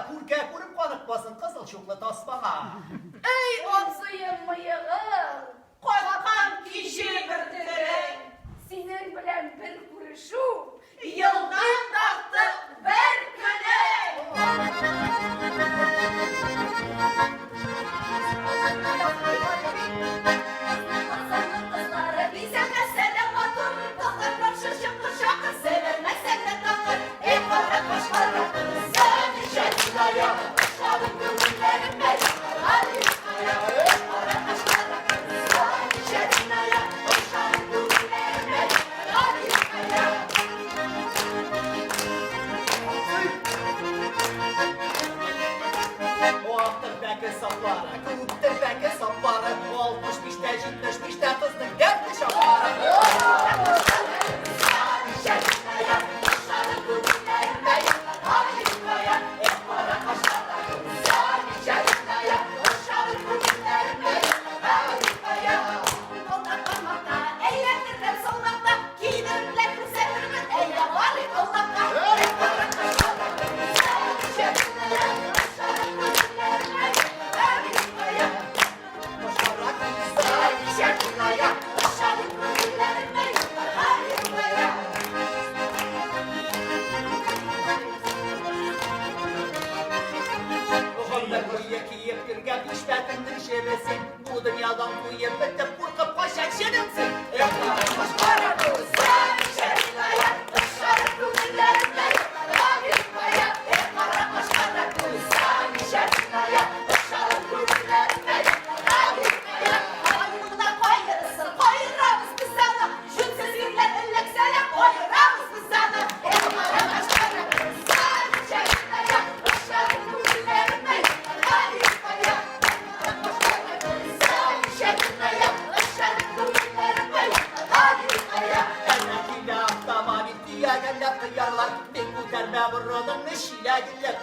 da kurke kurup kanıkmasın kızıl şokla tasmana. Ey olsayım mıyığım, Korkan kişi bitirek. senin bilen bir kuruşu, Yıldan taktı ver köle. Hasan'ın kızları bize mesele otur, doktor şaşıp kuşakır, sevilmezsek de takır. Ey kara koş kara kız, sen içerisine başladın gönüllerim benim. Hadi kaya, ey kara koş kara kız, sen içerisine başladın gönüllerim benim. Hadi kaya. O aktır belki saplara, kuttur belki saplara. O 65'te 75'te kızın geldi şaplara. Bu dünyadan bu yemekte burka paşa şirinsin.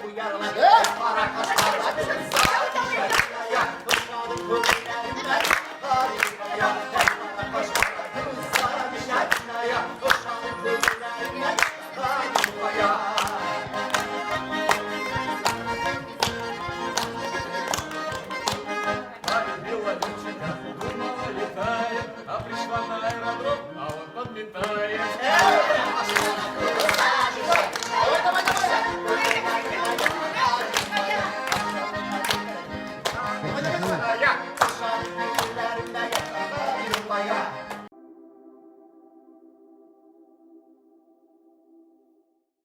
Kuyarlar.